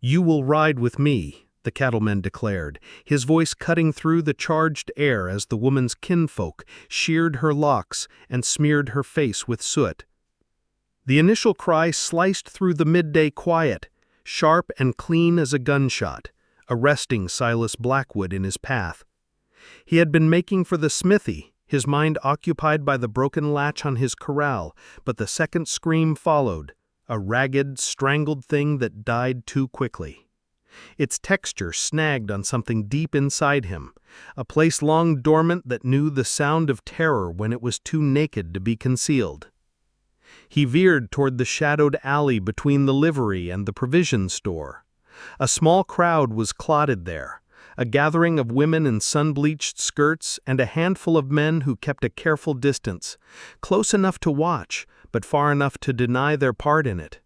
"You will ride with me," the cattleman declared, his voice cutting through the charged air as the woman's kinfolk sheared her locks and smeared her face with soot. The initial cry sliced through the midday quiet, sharp and clean as a gunshot, arresting Silas Blackwood in his path. He had been making for the smithy, his mind occupied by the broken latch on his corral, but the second scream followed, a ragged, strangled thing that died too quickly. Its texture snagged on something deep inside him, a place long dormant that knew the sound of terror when it was too naked to be concealed. He veered toward the shadowed alley between the livery and the provision store. A small crowd was clotted there, a gathering of women in sun-bleached skirts and a handful of men who kept a careful distance, close enough to watch, but far enough to deny their part in it.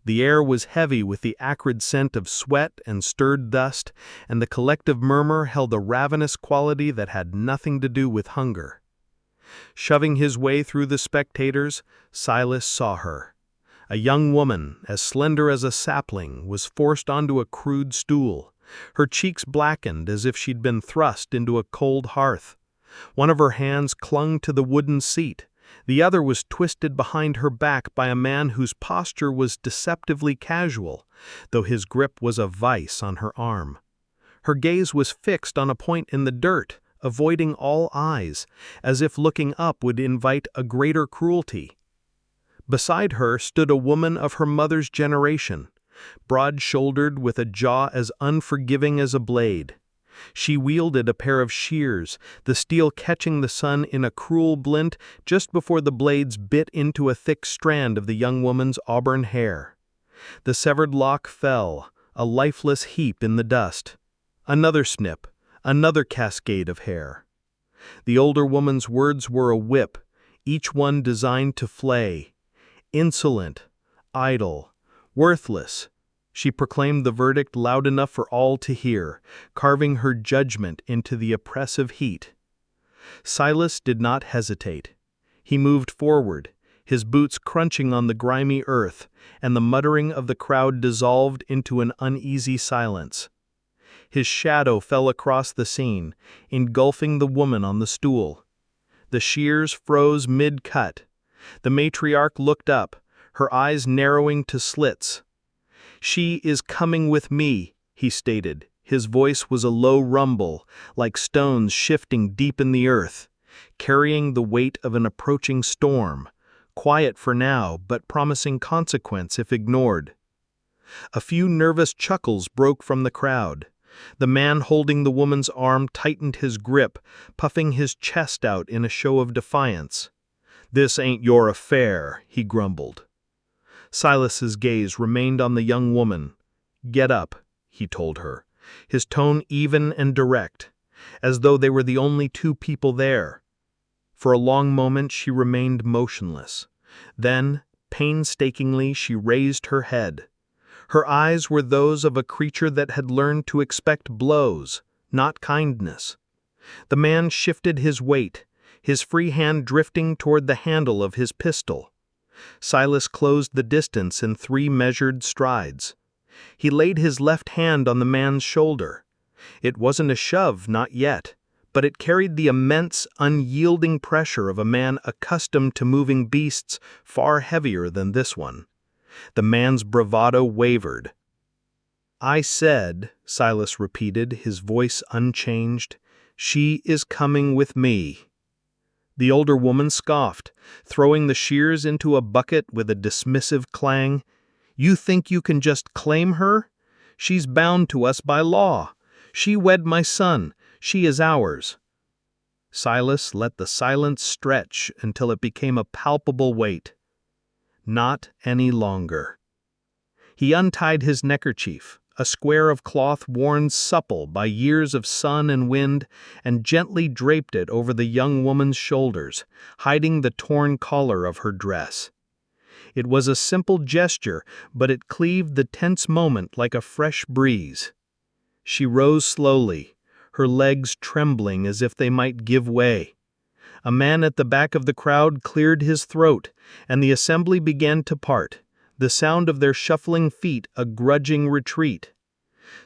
The air was heavy with the acrid scent of sweat and stirred dust, and the collective murmur held a ravenous quality that had nothing to do with hunger. Shoving his way through the spectators, Silas saw her. A young woman, as slender as a sapling, was forced onto a crude stool. Her cheeks blackened as if she'd been thrust into a cold hearth. One of her hands clung to the wooden seat. The other was twisted behind her back by a man whose posture was deceptively casual, though his grip was a vice on her arm. Her gaze was fixed on a point in the dirt, avoiding all eyes, as if looking up would invite a greater cruelty. Beside her stood a woman of her mother's generation, broad-shouldered with a jaw as unforgiving as a blade. She wielded a pair of shears, the steel catching the sun in a cruel glint just before the blades bit into a thick strand of the young woman's auburn hair. The severed lock fell, a lifeless heap in the dust. Another snip, another cascade of hair. The older woman's words were a whip, each one designed to flay. Insolent, idle, worthless. She proclaimed the verdict loud enough for all to hear, carving her judgment into the oppressive heat. Silas did not hesitate. He moved forward, his boots crunching on the grimy earth, and the muttering of the crowd dissolved into an uneasy silence. His shadow fell across the scene, engulfing the woman on the stool. The shears froze mid-cut. The matriarch looked up, her eyes narrowing to slits. "She is coming with me," he stated. His voice was a low rumble, like stones shifting deep in the earth, carrying the weight of an approaching storm, quiet for now, but promising consequence if ignored. A few nervous chuckles broke from the crowd. The man holding the woman's arm tightened his grip, puffing his chest out in a show of defiance. "This ain't your affair," he grumbled. Silas's gaze remained on the young woman. "Get up," he told her, his tone even and direct, as though they were the only two people there. For a long moment she remained motionless. Then, painstakingly, she raised her head. Her eyes were those of a creature that had learned to expect blows, not kindness. The man shifted his weight, his free hand drifting toward the handle of his pistol. Silas closed the distance in 3 measured strides. He laid his left hand on the man's shoulder. It wasn't a shove, not yet, but it carried the immense, unyielding pressure of a man accustomed to moving beasts far heavier than this one. The man's bravado wavered. "I said," Silas repeated, his voice unchanged, "she is coming with me." The older woman scoffed, throwing the shears into a bucket with a dismissive clang. "You think you can just claim her? She's bound to us by law. She wed my son. She is ours." Silas let the silence stretch until it became a palpable weight. Not any longer. He untied his neckerchief, a square of cloth worn supple by years of sun and wind, and gently draped it over the young woman's shoulders, hiding the torn collar of her dress. It was a simple gesture, but it cleaved the tense moment like a fresh breeze. She rose slowly, her legs trembling as if they might give way. A man at the back of the crowd cleared his throat, and the assembly began to part, the sound of their shuffling feet a grudging retreat.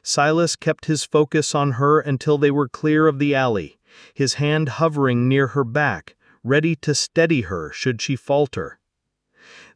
Silas kept his focus on her until they were clear of the alley, his hand hovering near her back, ready to steady her should she falter.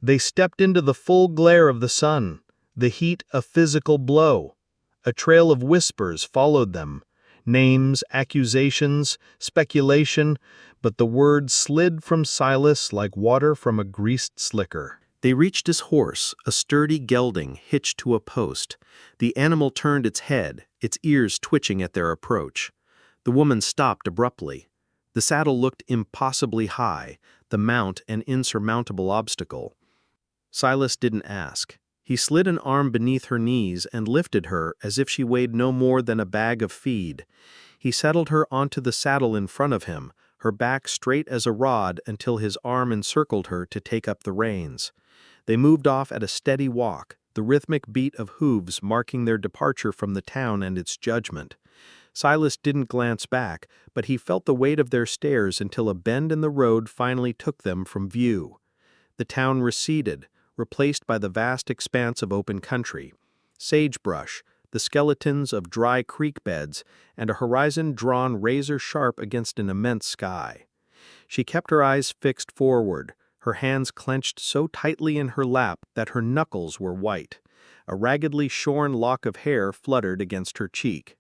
They stepped into the full glare of the sun, the heat a physical blow. A trail of whispers followed them, names, accusations, speculation, but the words slid from Silas like water from a greased slicker. They reached his horse, a sturdy gelding hitched to a post. The animal turned its head, its ears twitching at their approach. The woman stopped abruptly. The saddle looked impossibly high, the mount an insurmountable obstacle. Silas didn't ask. He slid an arm beneath her knees and lifted her as if she weighed no more than a bag of feed. He settled her onto the saddle in front of him, her back straight as a rod until his arm encircled her to take up the reins. They moved off at a steady walk, the rhythmic beat of hooves marking their departure from the town and its judgment. Silas didn't glance back, but he felt the weight of their stares until a bend in the road finally took them from view. The town receded, replaced by the vast expanse of open country. Sagebrush, the skeletons of dry creek beds, and a horizon drawn razor-sharp against an immense sky. She kept her eyes fixed forward, her hands clenched so tightly in her lap that her knuckles were white. A raggedly shorn lock of hair fluttered against her cheek.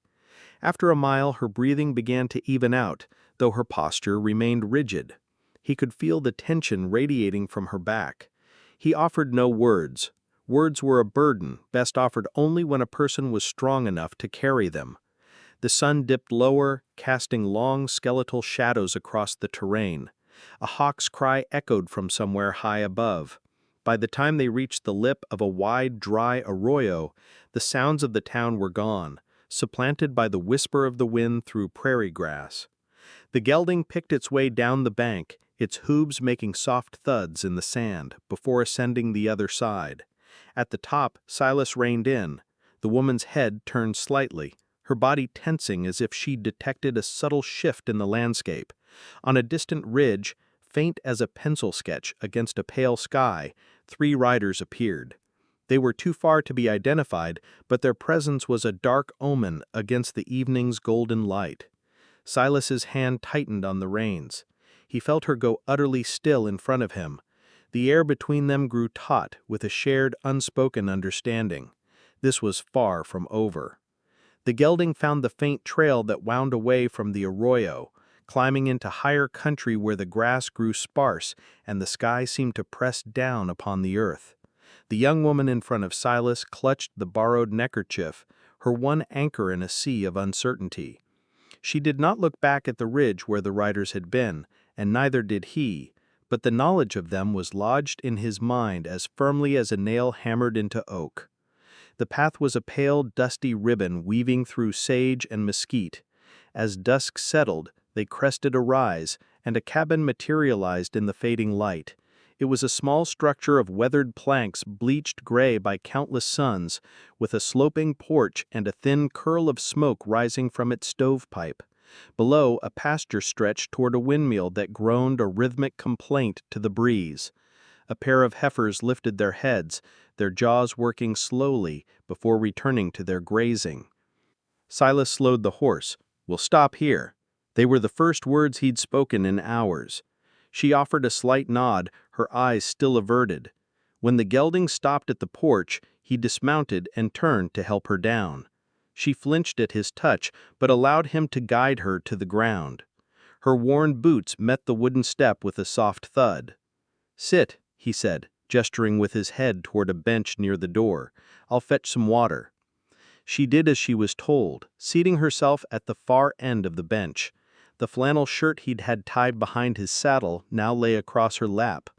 After a mile, her breathing began to even out, though her posture remained rigid. He could feel the tension radiating from her back. He offered no words. Words were a burden, best offered only when a person was strong enough to carry them. The sun dipped lower, casting long skeletal shadows across the terrain. A hawk's cry echoed from somewhere high above. By the time they reached the lip of a wide, dry arroyo, the sounds of the town were gone, supplanted by the whisper of the wind through prairie grass. The gelding picked its way down the bank, its hooves making soft thuds in the sand, before ascending the other side. At the top, Silas reined in. The woman's head turned slightly, her body tensing as if she detected a subtle shift in the landscape. On a distant ridge, faint as a pencil sketch against a pale sky, 3 riders appeared. They were too far to be identified, but their presence was a dark omen against the evening's golden light. Silas's hand tightened on the reins. He felt her go utterly still in front of him. The air between them grew taut with a shared unspoken understanding. This was far from over. The gelding found the faint trail that wound away from the arroyo, climbing into higher country where the grass grew sparse and the sky seemed to press down upon the earth. The young woman in front of Silas clutched the borrowed neckerchief, her one anchor in a sea of uncertainty. She did not look back at the ridge where the riders had been, and neither did he, but the knowledge of them was lodged in his mind as firmly as a nail hammered into oak. The path was a pale, dusty ribbon weaving through sage and mesquite. As dusk settled, they crested a rise, and a cabin materialized in the fading light. It was a small structure of weathered planks bleached gray by countless suns, with a sloping porch and a thin curl of smoke rising from its stovepipe. Below, a pasture stretched toward a windmill that groaned a rhythmic complaint to the breeze. A pair of heifers lifted their heads, their jaws working slowly before returning to their grazing. Silas slowed the horse. "We'll stop here." They were the first words he'd spoken in hours. She offered a slight nod, her eyes still averted. When the gelding stopped at the porch, he dismounted and turned to help her down. She flinched at his touch, but allowed him to guide her to the ground. Her worn boots met the wooden step with a soft thud. "Sit," he said, gesturing with his head toward a bench near the door. "I'll fetch some water." She did as she was told, seating herself at the far end of the bench. The flannel shirt he'd had tied behind his saddle now lay across her lap.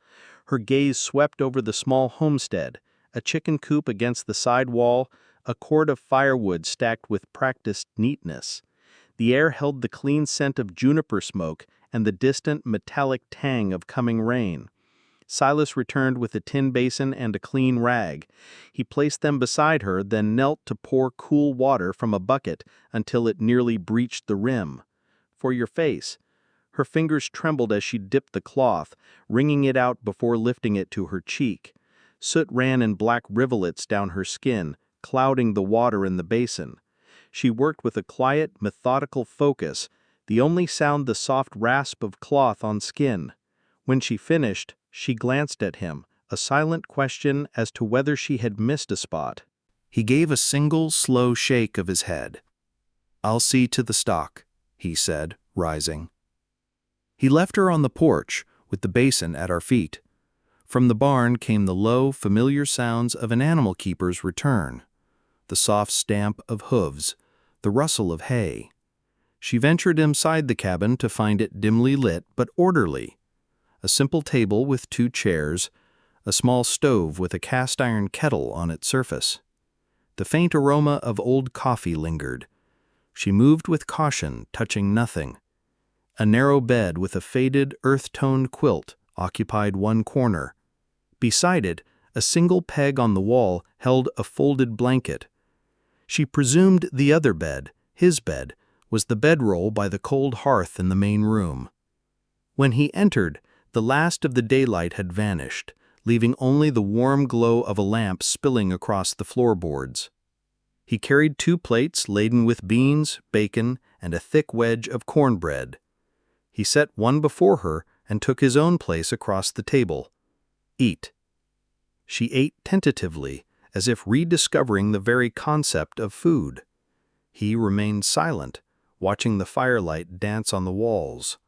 Her gaze swept over the small homestead, a chicken coop against the side wall, a cord of firewood stacked with practiced neatness. The air held the clean scent of juniper smoke and the distant metallic tang of coming rain. Silas returned with a tin basin and a clean rag. He placed them beside her, then knelt to pour cool water from a bucket until it nearly breached the rim. "For your face." Her fingers trembled as she dipped the cloth, wringing it out before lifting it to her cheek. Soot ran in black rivulets down her skin, clouding the water in the basin. She worked with a quiet, methodical focus, the only sound the soft rasp of cloth on skin. When she finished, she glanced at him, a silent question as to whether she had missed a spot. He gave a single, slow shake of his head. "I'll see to the stock," he said, rising. He left her on the porch, with the basin at our feet. From the barn came the low, familiar sounds of an animal keeper's return, the soft stamp of hooves, the rustle of hay. She ventured inside the cabin to find it dimly lit but orderly. A simple table with 2 chairs, a small stove with a cast-iron kettle on its surface. The faint aroma of old coffee lingered. She moved with caution, touching nothing. A narrow bed with a faded, earth-toned quilt occupied one corner. Beside it, a single peg on the wall held a folded blanket. She presumed the other bed, his bed, was the bedroll by the cold hearth in the main room. When he entered, the last of the daylight had vanished, leaving only the warm glow of a lamp spilling across the floorboards. He carried 2 plates laden with beans, bacon, and a thick wedge of cornbread. He set one before her and took his own place across the table. "Eat." She ate tentatively, as if rediscovering the very concept of food. He remained silent, watching the firelight dance on the walls.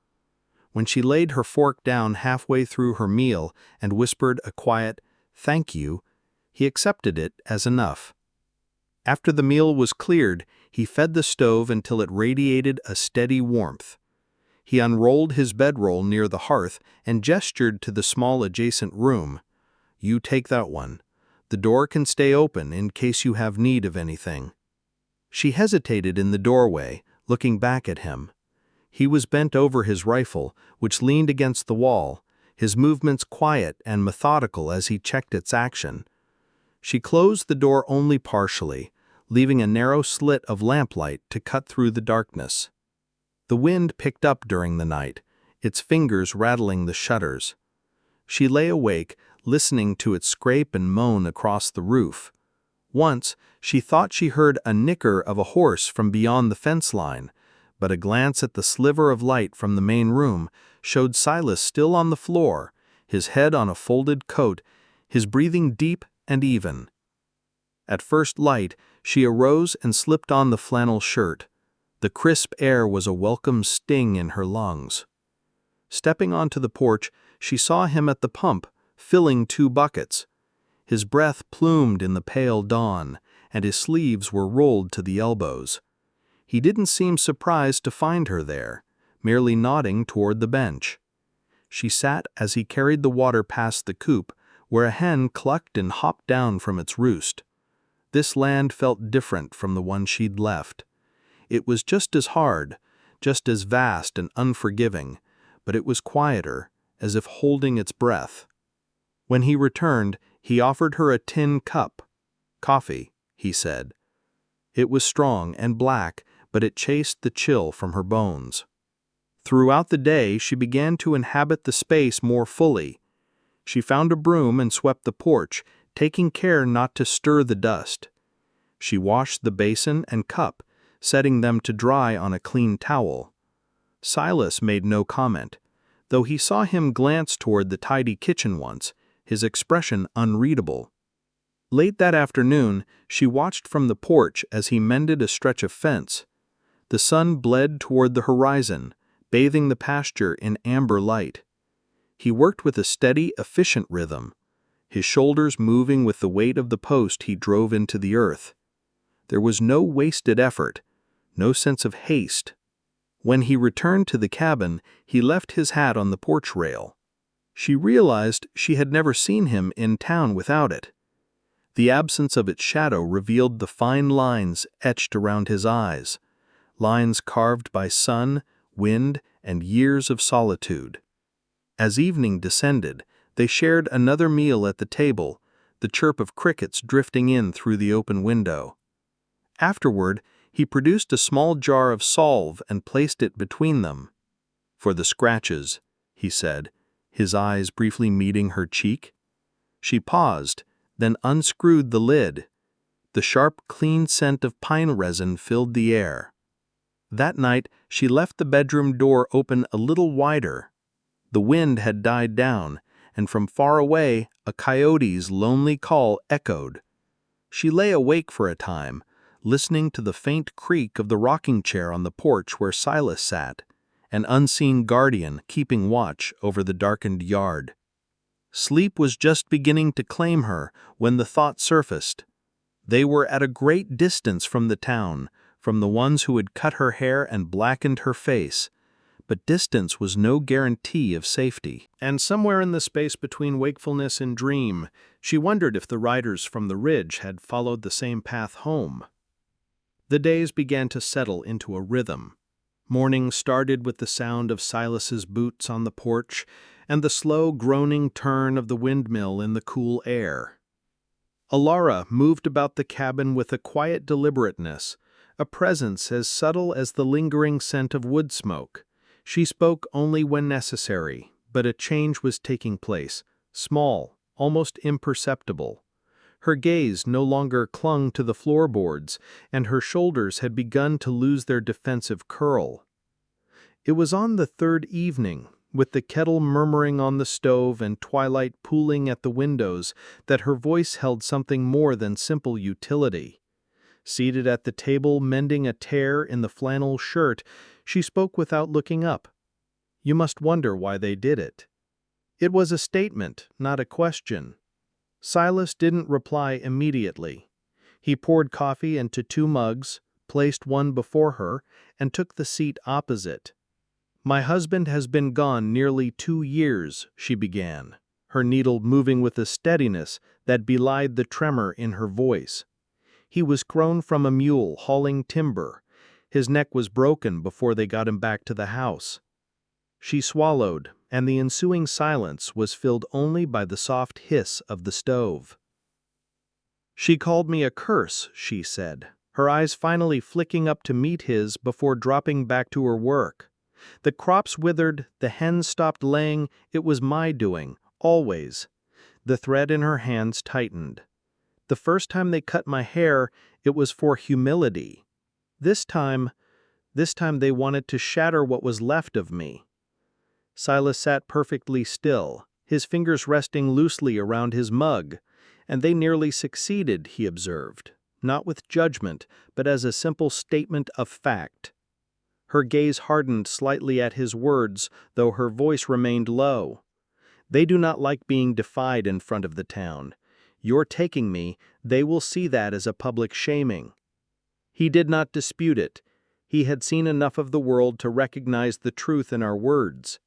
When she laid her fork down halfway through her meal and whispered a quiet, "Thank you," he accepted it as enough. After the meal was cleared, he fed the stove until it radiated a steady warmth. He unrolled his bedroll near the hearth and gestured to the small adjacent room. "You take that one. The door can stay open in case you have need of anything." She hesitated in the doorway, looking back at him. He was bent over his rifle, which leaned against the wall, his movements quiet and methodical as he checked its action. She closed the door only partially, leaving a narrow slit of lamplight to cut through the darkness. The wind picked up during the night, its fingers rattling the shutters. She lay awake, listening to it scrape and moan across the roof. Once, she thought she heard a nicker of a horse from beyond the fence line, but a glance at the sliver of light from the main room showed Silas still on the floor, his head on a folded coat, his breathing deep and even. At first light, she arose and slipped on the flannel shirt. The crisp air was a welcome sting in her lungs. Stepping onto the porch, she saw him at the pump, filling 2 buckets. His breath plumed in the pale dawn, and his sleeves were rolled to the elbows. He didn't seem surprised to find her there, merely nodding toward the bench. She sat as he carried the water past the coop, where a hen clucked and hopped down from its roost. This land felt different from the one she'd left. It was just as hard, just as vast and unforgiving, but it was quieter, as if holding its breath. When he returned, he offered her a tin cup. "Coffee," he said. It was strong and black, but it chased the chill from her bones. Throughout the day, she began to inhabit the space more fully. She found a broom and swept the porch, taking care not to stir the dust. She washed the basin and cup, setting them to dry on a clean towel. Silas made no comment, though he saw him glance toward the tidy kitchen once, his expression unreadable. Late that afternoon, she watched from the porch as he mended a stretch of fence. The sun bled toward the horizon, bathing the pasture in amber light. He worked with a steady, efficient rhythm, his shoulders moving with the weight of the post he drove into the earth. There was no wasted effort, no sense of haste. When he returned to the cabin, he left his hat on the porch rail. She realized she had never seen him in town without it. The absence of its shadow revealed the fine lines etched around his eyes, lines carved by sun, wind, and years of solitude. As evening descended, they shared another meal at the table, the chirp of crickets drifting in through the open window. Afterward, he produced a small jar of salve and placed it between them. "For the scratches," he said, his eyes briefly meeting her cheek. She paused, then unscrewed the lid. The sharp, clean scent of pine resin filled the air. That night, she left the bedroom door open a little wider. The wind had died down, and from far away, a coyote's lonely call echoed. She lay awake for a time, listening to the faint creak of the rocking chair on the porch where Silas sat, an unseen guardian keeping watch over the darkened yard. Sleep was just beginning to claim her when the thought surfaced. They were at a great distance from the town, from the ones who had cut her hair and blackened her face, but distance was no guarantee of safety. And somewhere in the space between wakefulness and dream, she wondered if the riders from the ridge had followed the same path home. The days began to settle into a rhythm. Morning started with the sound of Silas's boots on the porch and the slow groaning turn of the windmill in the cool air. Alara moved about the cabin with a quiet deliberateness, a presence as subtle as the lingering scent of wood smoke. She spoke only when necessary, but a change was taking place, small, almost imperceptible. Her gaze no longer clung to the floorboards, and her shoulders had begun to lose their defensive curl. It was on the third evening, with the kettle murmuring on the stove and twilight pooling at the windows, that her voice held something more than simple utility. Seated at the table mending a tear in the flannel shirt, she spoke without looking up. You must wonder why they did it. It was a statement, not a question. Silas didn't reply immediately. He poured coffee into 2 mugs, placed one before her, and took the seat opposite. "My husband has been gone nearly 2 years," she began, her needle moving with a steadiness that belied the tremor in her voice. "He was thrown from a mule hauling timber. His neck was broken before they got him back to the house." She swallowed, and the ensuing silence was filled only by the soft hiss of the stove. "She called me a curse," she said, her eyes finally flicking up to meet his before dropping back to her work. "The crops withered, the hens stopped laying, it was my doing, always." The thread in her hands tightened. "The first time they cut my hair, it was for humility. This time they wanted to shatter what was left of me." Silas sat perfectly still, his fingers resting loosely around his mug, and they nearly succeeded, he observed, not with judgment, but as a simple statement of fact. Her gaze hardened slightly at his words, though her voice remained low. "They do not like being defied in front of the town. Your taking me, they will see that as a public shaming." He did not dispute it. He had seen enough of the world to recognize the truth in our words.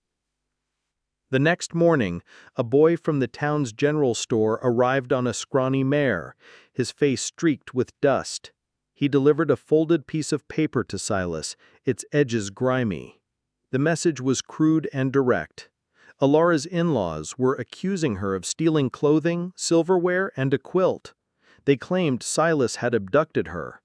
The next morning, a boy from the town's general store arrived on a scrawny mare, his face streaked with dust. He delivered a folded piece of paper to Silas, its edges grimy. The message was crude and direct. Alara's in-laws were accusing her of stealing clothing, silverware, and a quilt. They claimed Silas had abducted her.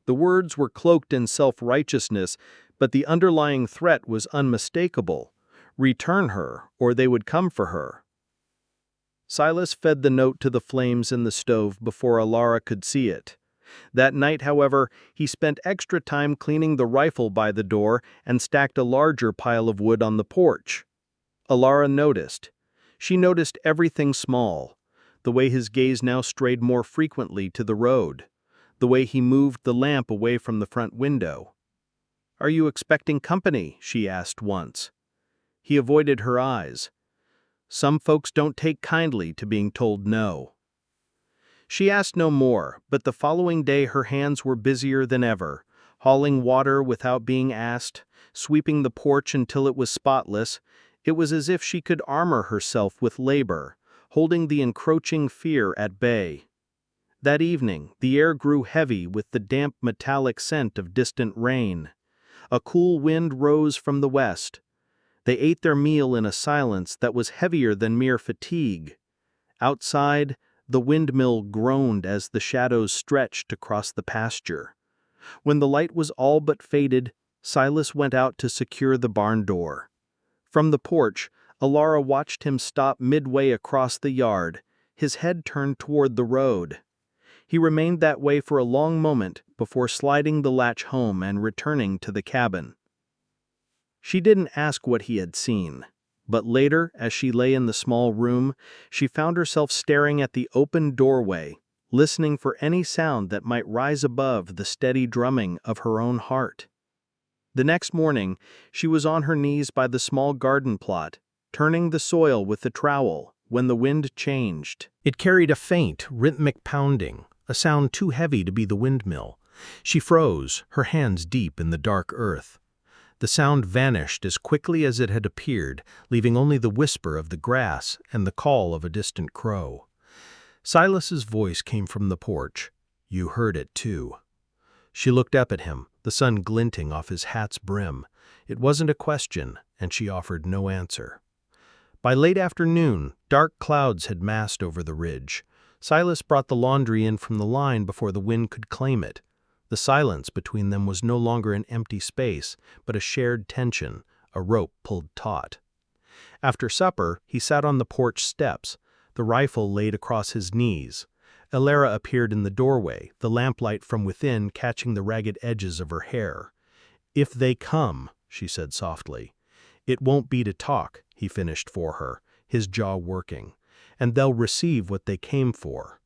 The words were cloaked in self-righteousness, but the underlying threat was unmistakable. Return her, or they would come for her. Silas fed the note to the flames in the stove before Alara could see it. That night, however, he spent extra time cleaning the rifle by the door and stacked a larger pile of wood on the porch. Alara noticed. She noticed everything small, the way his gaze now strayed more frequently to the road, the way he moved the lamp away from the front window. "Are you expecting company?" she asked once. He avoided her eyes. "Some folks don't take kindly to being told no." She asked no more, but the following day her hands were busier than ever, hauling water without being asked, sweeping the porch until it was spotless. It was as if she could armor herself with labor, holding the encroaching fear at bay. That evening, the air grew heavy with the damp metallic scent of distant rain. A cool wind rose from the west. They ate their meal in a silence that was heavier than mere fatigue. Outside, the windmill groaned as the shadows stretched across the pasture. When the light was all but faded, Silas went out to secure the barn door. From the porch, Alara watched him stop midway across the yard, his head turned toward the road. He remained that way for a long moment before sliding the latch home and returning to the cabin. She didn't ask what he had seen, but later, as she lay in the small room, she found herself staring at the open doorway, listening for any sound that might rise above the steady drumming of her own heart. The next morning, she was on her knees by the small garden plot, turning the soil with the trowel, when the wind changed. It carried a faint, rhythmic pounding, a sound too heavy to be the windmill. She froze, her hands deep in the dark earth. The sound vanished as quickly as it had appeared, leaving only the whisper of the grass and the call of a distant crow. Silas's voice came from the porch. "You heard it, too." She looked up at him, the sun glinting off his hat's brim. It wasn't a question, and she offered no answer. By late afternoon, dark clouds had massed over the ridge. Silas brought the laundry in from the line before the wind could claim it. The silence between them was no longer an empty space, but a shared tension, a rope pulled taut. After supper, he sat on the porch steps, the rifle laid across his knees. Elara appeared in the doorway, the lamplight from within catching the ragged edges of her hair. "If they come," she said softly. "It won't be to talk," he finished for her, his jaw working, "and they'll receive what they came for."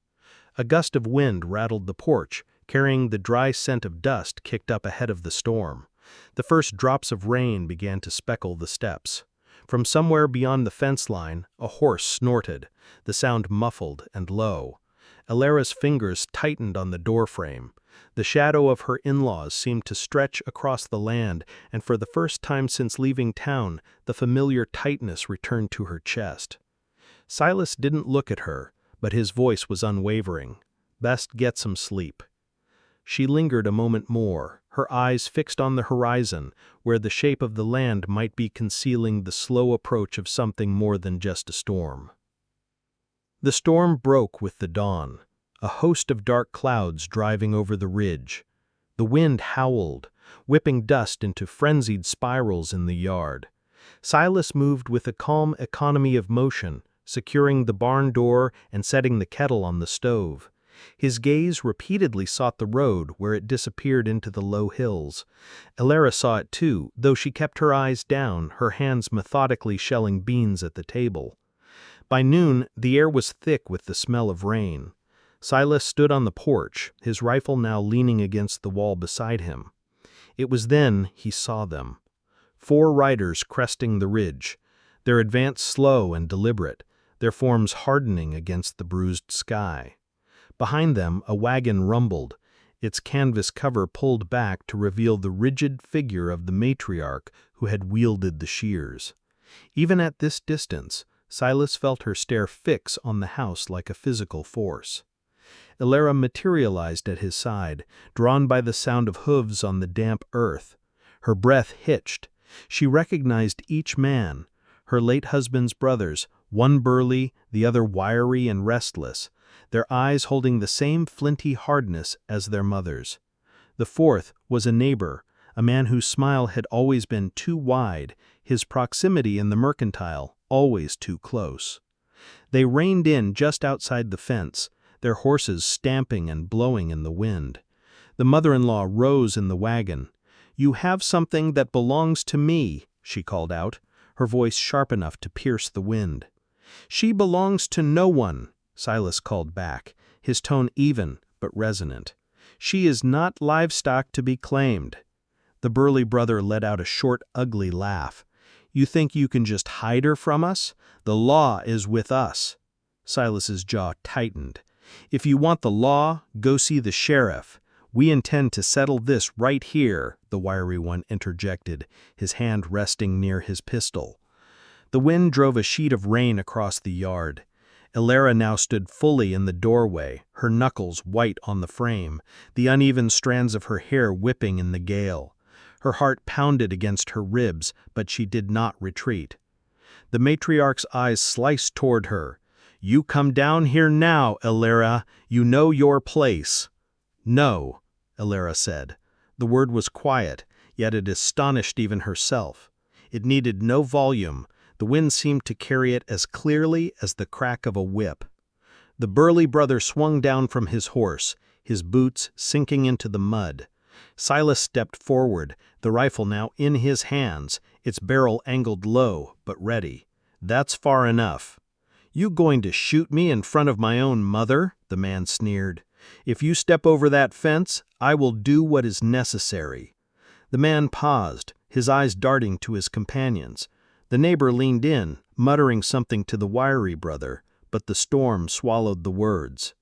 A gust of wind rattled the porch, carrying the dry scent of dust kicked up ahead of the storm. The first drops of rain began to speckle the steps. From somewhere beyond the fence line, a horse snorted, the sound muffled and low. Elara's fingers tightened on the doorframe. The shadow of her in-laws seemed to stretch across the land, and for the first time since leaving town, the familiar tightness returned to her chest. Silas didn't look at her, but his voice was unwavering. "Best get some sleep." She lingered a moment more, her eyes fixed on the horizon, where the shape of the land might be concealing the slow approach of something more than just a storm. The storm broke with the dawn, a host of dark clouds driving over the ridge. The wind howled, whipping dust into frenzied spirals in the yard. Silas moved with a calm economy of motion, securing the barn door and setting the kettle on the stove. His gaze repeatedly sought the road where it disappeared into the low hills. Elara saw it too, though she kept her eyes down, her hands methodically shelling beans at the table. By noon, the air was thick with the smell of rain. Silas stood on the porch, his rifle now leaning against the wall beside him. It was then he saw them. 4 riders cresting the ridge, their advance slow and deliberate, their forms hardening against the bruised sky. Behind them, a wagon rumbled, its canvas cover pulled back to reveal the rigid figure of the matriarch who had wielded the shears. Even at this distance, Silas felt her stare fix on the house like a physical force. Elara materialized at his side, drawn by the sound of hooves on the damp earth. Her breath hitched. She recognized each man, her late husband's brothers, one burly, the other wiry and restless, their eyes holding the same flinty hardness as their mother's. The fourth was a neighbor, a man whose smile had always been too wide, his proximity in the mercantile always too close. They reined in just outside the fence, their horses stamping and blowing in the wind. The mother-in-law rose in the wagon. "You have something that belongs to me," she called out, her voice sharp enough to pierce the wind. "She belongs to no one," Silas called back, his tone even but resonant. "She is not livestock to be claimed." The burly brother let out a short, ugly laugh. "You think you can just hide her from us? The law is with us." Silas's jaw tightened. "If you want the law, go see the sheriff. We intend to settle this right here," the wiry one interjected, his hand resting near his pistol. The wind drove a sheet of rain across the yard. Elara now stood fully in the doorway, her knuckles white on the frame, the uneven strands of her hair whipping in the gale. Her heart pounded against her ribs, but she did not retreat. The matriarch's eyes sliced toward her. "You come down here now, Elara. You know your place." "No," Elara said. The word was quiet, yet it astonished even herself. It needed no volume. The wind seemed to carry it as clearly as the crack of a whip. The burly brother swung down from his horse, his boots sinking into the mud. Silas stepped forward, the rifle now in his hands, its barrel angled low but ready. "That's far enough." "You going to shoot me in front of my own mother?" the man sneered. "If you step over that fence, I will do what is necessary." The man paused, his eyes darting to his companions. The neighbor leaned in, muttering something to the wiry brother, but the storm swallowed the words.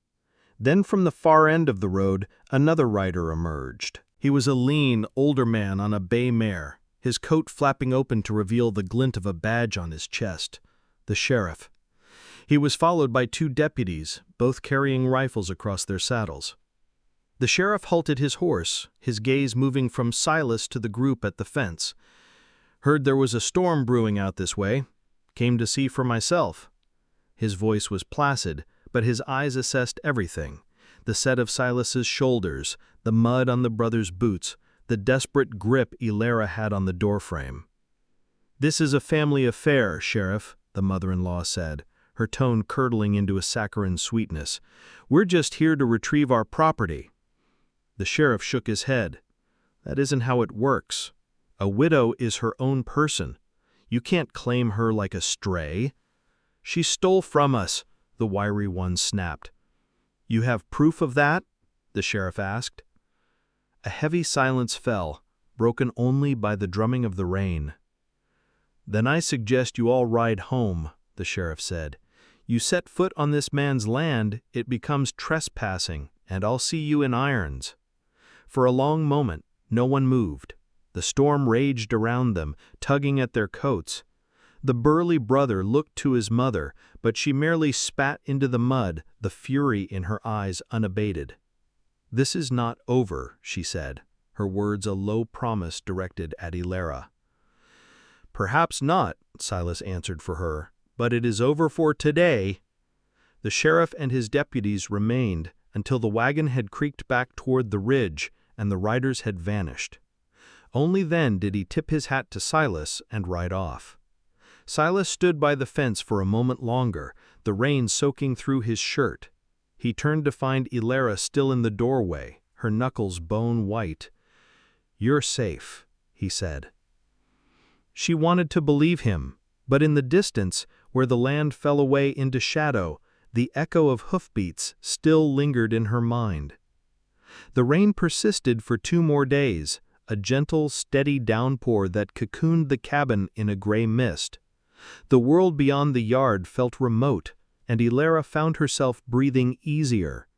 Then from the far end of the road, another rider emerged. He was a lean, older man on a bay mare, his coat flapping open to reveal the glint of a badge on his chest. The sheriff. He was followed by 2 deputies, both carrying rifles across their saddles. The sheriff halted his horse, his gaze moving from Silas to the group at the fence. "Heard there was a storm brewing out this way. Came to see for myself." His voice was placid, but his eyes assessed everything. The set of Silas's shoulders, the mud on the brother's boots, the desperate grip Ilera had on the doorframe. "This is a family affair, Sheriff," the mother-in-law said, her tone curdling into a saccharine sweetness. "We're just here to retrieve our property." The sheriff shook his head. "That isn't how it works. A widow is her own person. You can't claim her like a stray." "She stole from us," the wiry one snapped. "You have proof of that?" the sheriff asked. A heavy silence fell, broken only by the drumming of the rain. "Then I suggest you all ride home," the sheriff said. "You set foot on this man's land, it becomes trespassing, and I'll see you in irons." For a long moment, no one moved. The storm raged around them, tugging at their coats. The burly brother looked to his mother, but she merely spat into the mud, the fury in her eyes unabated. "This is not over," she said, her words a low promise directed at Ilera. "Perhaps not," Silas answered for her, "but it is over for today." The sheriff and his deputies remained until the wagon had creaked back toward the ridge and the riders had vanished. Only then did he tip his hat to Silas and ride off. Silas stood by the fence for a moment longer, the rain soaking through his shirt. He turned to find Ilera still in the doorway, her knuckles bone white. "You're safe," he said. She wanted to believe him, but in the distance, where the land fell away into shadow, the echo of hoofbeats still lingered in her mind. The rain persisted for 2 more days, a gentle, steady downpour that cocooned the cabin in a gray mist. The world beyond the yard felt remote, and Ilera found herself breathing easier.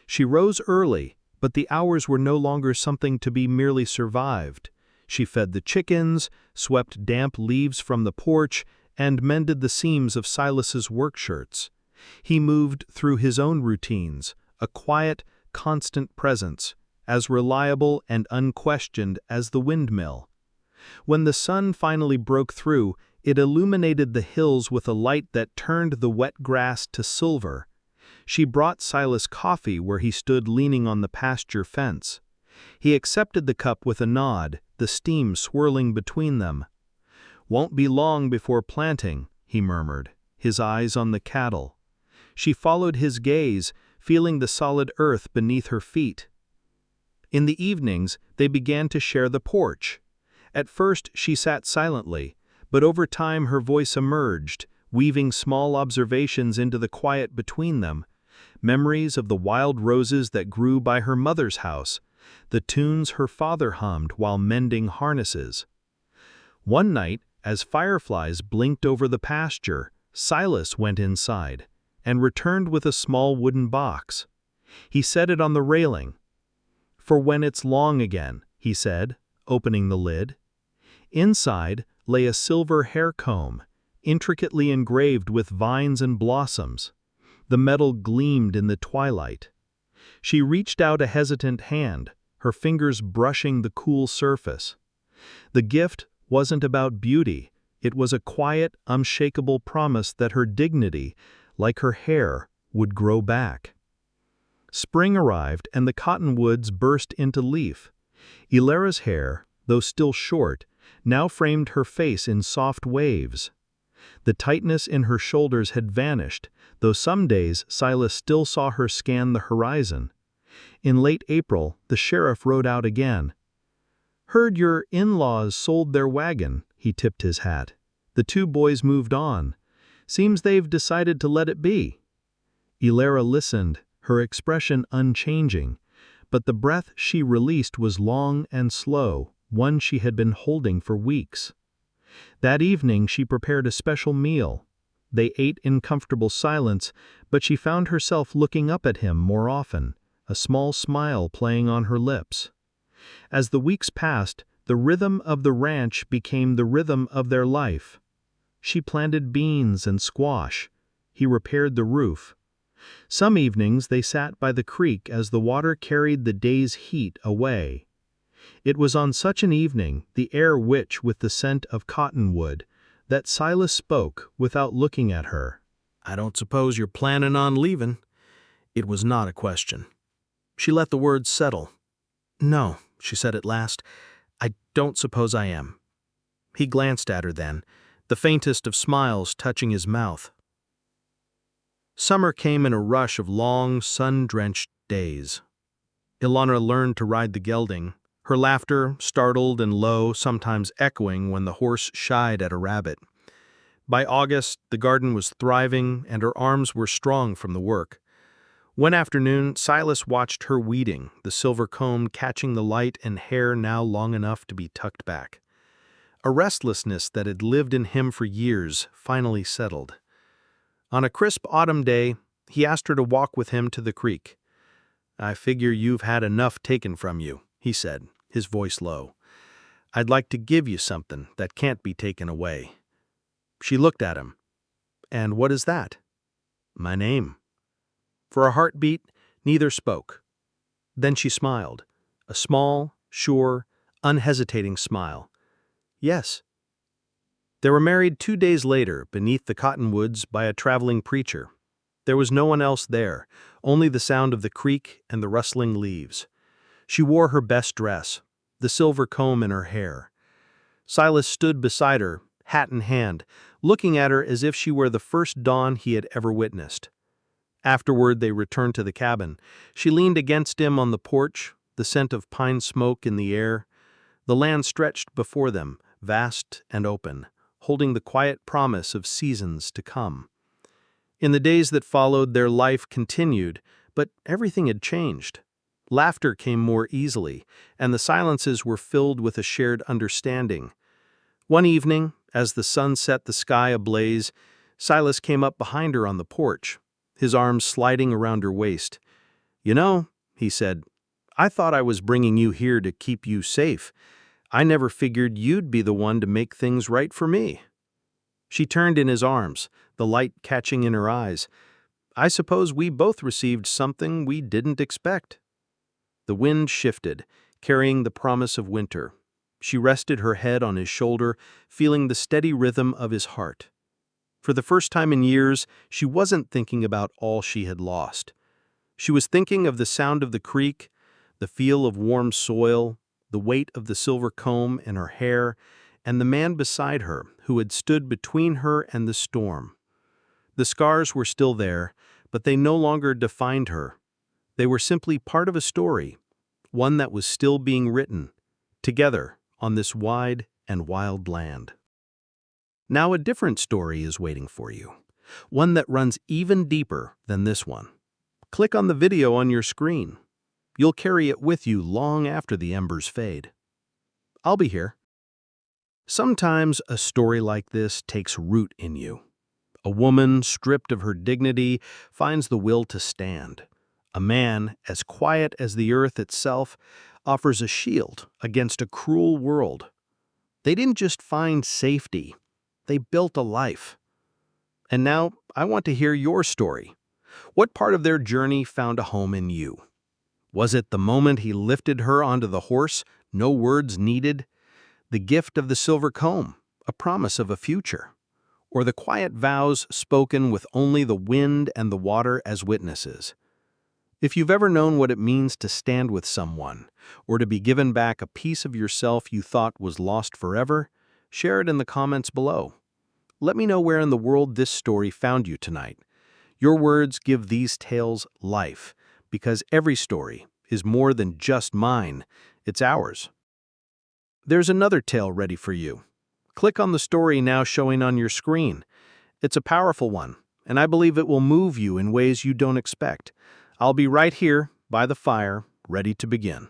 She rose early, but the hours were no longer something to be merely survived. She fed the chickens, swept damp leaves from the porch, and mended the seams of Silas's work shirts. He moved through his own routines, a quiet, constant presence, as reliable and unquestioned as the windmill. When the sun finally broke through, it illuminated the hills with a light that turned the wet grass to silver. She brought Silas coffee where he stood leaning on the pasture fence. He accepted the cup with a nod, the steam swirling between them. "Won't be long before planting," he murmured, his eyes on the cattle. She followed his gaze, feeling the solid earth beneath her feet. In the evenings, they began to share the porch. At first she sat silently, but over time her voice emerged, weaving small observations into the quiet between them. Memories of the wild roses that grew by her mother's house, the tunes her father hummed while mending harnesses. One night, as fireflies blinked over the pasture, Silas went inside and returned with a small wooden box. He set it on the railing. "For when it's long again," he said, opening the lid. Inside lay a silver hair comb, intricately engraved with vines and blossoms. The metal gleamed in the twilight. She reached out a hesitant hand, her fingers brushing the cool surface. The gift wasn't about beauty, it was a quiet, unshakable promise that her dignity, like her hair, would grow back. Spring arrived and the cottonwoods burst into leaf. Ilera's hair, though still short, now framed her face in soft waves. The tightness in her shoulders had vanished, though some days Silas still saw her scan the horizon. In late April, the sheriff rode out again. "Heard your in-laws sold their wagon," he tipped his hat. "The two boys moved on. Seems they've decided to let it be." Ilara listened, her expression unchanging, but the breath she released was long and slow, one she had been holding for weeks. That evening she prepared a special meal. They ate in comfortable silence, but she found herself looking up at him more often, a small smile playing on her lips. As the weeks passed, the rhythm of the ranch became the rhythm of their life. She planted beans and squash. He repaired the roof. Some evenings they sat by the creek as the water carried the day's heat away. It was on such an evening, the air rich with the scent of cottonwood, that Silas spoke without looking at her. "I don't suppose you're planning on leaving." It was not a question. She let the words settle. "No," she said at last, "I don't suppose I am." He glanced at her then, the faintest of smiles touching his mouth. Summer came in a rush of long, sun-drenched days. Ilona learned to ride the gelding, her laughter, startled and low, sometimes echoing when the horse shied at a rabbit. By August, the garden was thriving and her arms were strong from the work. One afternoon, Silas watched her weeding, the silver comb catching the light and hair now long enough to be tucked back. A restlessness that had lived in him for years finally settled. On a crisp autumn day, he asked her to walk with him to the creek. "I figure you've had enough taken from you," he said, his voice low. "I'd like to give you something that can't be taken away." She looked at him. "And what is that?" "My name." For a heartbeat, neither spoke. Then she smiled, a small, sure, unhesitating smile. "Yes." They were married 2 days later, beneath the cottonwoods by a traveling preacher. There was no one else there, only the sound of the creek and the rustling leaves. She wore her best dress, the silver comb in her hair. Silas stood beside her, hat in hand, looking at her as if she were the first dawn he had ever witnessed. Afterward they returned to the cabin. She leaned against him on the porch, the scent of pine smoke in the air. The land stretched before them, vast and open, holding the quiet promise of seasons to come. In the days that followed, their life continued, but everything had changed. Laughter came more easily, and the silences were filled with a shared understanding. One evening, as the sun set the sky ablaze, Silas came up behind her on the porch, his arms sliding around her waist. "You know," he said, "I thought I was bringing you here to keep you safe. I never figured you'd be the one to make things right for me." She turned in his arms, the light catching in her eyes. "I suppose we both received something we didn't expect." The wind shifted, carrying the promise of winter. She rested her head on his shoulder, feeling the steady rhythm of his heart. For the first time in years, she wasn't thinking about all she had lost. She was thinking of the sound of the creek, the feel of warm soil, the weight of the silver comb in her hair, and the man beside her who had stood between her and the storm. The scars were still there, but they no longer defined her. They were simply part of a story, one that was still being written, together on this wide and wild land. Now a different story is waiting for you, one that runs even deeper than this one. Click on the video on your screen. You'll carry it with you long after the embers fade. I'll be here. Sometimes a story like this takes root in you. A woman, stripped of her dignity, finds the will to stand. A man, as quiet as the earth itself, offers a shield against a cruel world. They didn't just find safety, they built a life. And now I want to hear your story. What part of their journey found a home in you? Was it the moment he lifted her onto the horse, no words needed? The gift of the silver comb, a promise of a future? Or the quiet vows spoken with only the wind and the water as witnesses? If you've ever known what it means to stand with someone, or to be given back a piece of yourself you thought was lost forever, share it in the comments below. Let me know where in the world this story found you tonight. Your words give these tales life, because every story is more than just mine, it's ours. There's another tale ready for you. Click on the story now showing on your screen. It's a powerful one, and I believe it will move you in ways you don't expect. I'll be right here, by the fire, ready to begin.